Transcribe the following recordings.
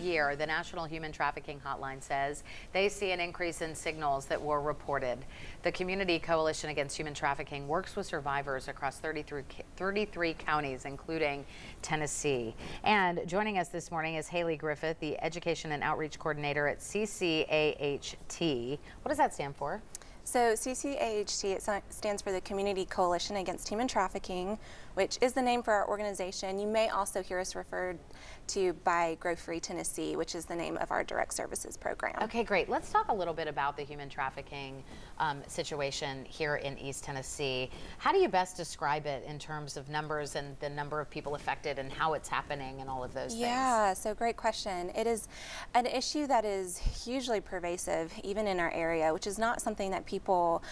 Year, the National Human Trafficking Hotline says they see an increase in signals that were reported. The Community Coalition Against Human Trafficking works with survivors across 33 counties, including Tennessee. And joining us this morning is Haley Griffith, the Education and Outreach Coordinator at CCAHT. What does that stand for? So CCAHT, it stands for the Community Coalition Against Human Trafficking, which is the name for our organization. You may also hear us referred to by Grow Free Tennessee, which is the name of our direct services program. Okay, great. Let's talk a little bit about the human trafficking situation here in East Tennessee. How do you best describe it in terms of numbers and the number of people affected and how it's happening and all of those things? Yeah, so great question. It is an issue that is hugely pervasive, even in our area, which is not something that people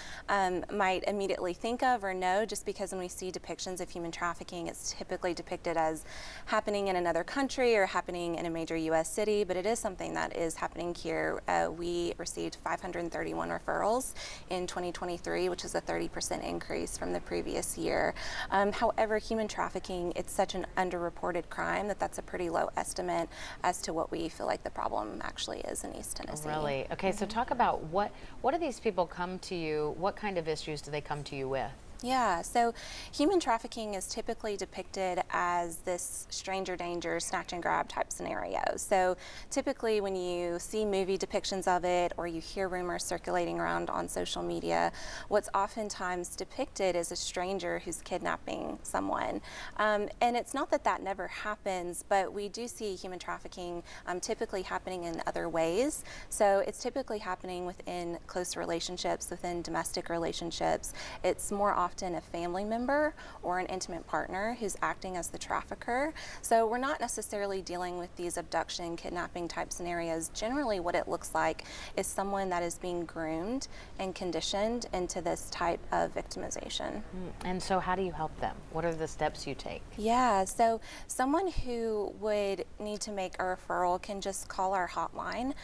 might immediately think of or know, just because when we see depictions of human trafficking, it's typically depicted as happening in another country or happening in a major U.S. city, but it is something that is happening here. We received 531 referrals in 2023, which is a 30% increase from the previous year. However, human trafficking, it's such an underreported crime that's a pretty low estimate as to what we feel like the problem actually is in East Tennessee. Really? Okay, so talk about what do these people come to you, what kind of issues do they come to you with? Yeah, so human trafficking is typically depicted as this stranger danger, snatch and grab type scenario. So typically when you see movie depictions of it or you hear rumors circulating around on social media, what's oftentimes depicted is a stranger who's kidnapping someone. And it's not that that never happens, but we do see human trafficking typically happening in other ways. So it's typically happening within close relationships, within domestic relationships. It's more often a family member or an intimate partner who's acting as the trafficker. So we're not necessarily dealing with these abduction, kidnapping type scenarios. Generally what it looks like is someone that is being groomed and conditioned into this type of victimization. And so how do you help them? What are the steps you take? Yeah, so someone who would need to make a referral can just call our hotline.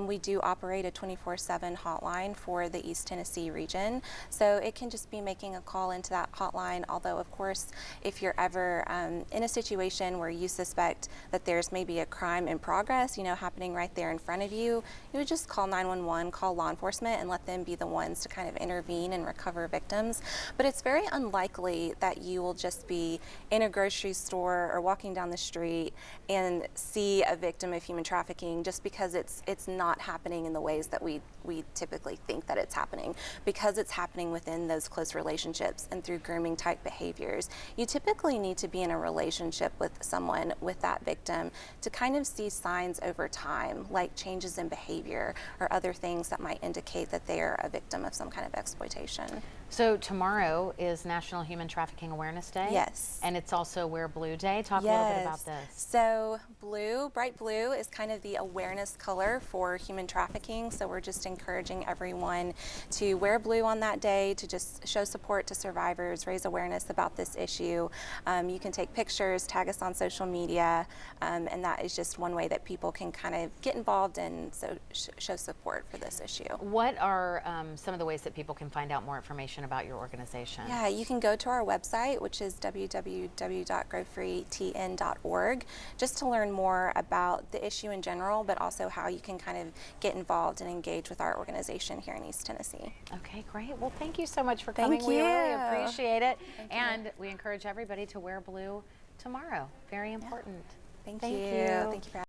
We do operate a 24/7 hotline for the East Tennessee region. So it can just be making a call into that hotline, although of course if you're ever in a situation where you suspect that there's maybe a crime in progress, happening right there in front of you, you would just call 911, call law enforcement, and let them be the ones to kind of intervene and recover victims. But it's very unlikely that you will just be in a grocery store or walking down the street and see a victim of human trafficking, just because it's not happening in the ways that we typically think that it's happening, because it's happening within those close relationships and through grooming type behaviors. You typically need to be in a relationship with someone, with that victim, to kind of see signs over time, like changes in behavior or other things that might indicate that they are a victim of some kind of exploitation. So tomorrow is National Human Trafficking Awareness Day? Yes. And it's also Wear Blue Day. Talk a little bit about this. So blue, bright blue, is kind of the awareness color for human trafficking. So we're just encouraging everyone to wear blue on that day, to just show support to survivors, raise awareness about this issue. You can take pictures, tag us on social media, and that is just one way that people can kind of get involved and show support for this issue. What are some of the ways that people can find out more information about your organization? Yeah, you can go to our website, which is www.growfreetn.org, just to learn more about the issue in general, but also how you can kind of get involved and engage with our organization here in East Tennessee. Okay, great. Well, thank you so much for coming. Thank We you. really appreciate it. Thank and you. we encourage everybody to wear blue tomorrow. Very important. Thank you. you. Thank you for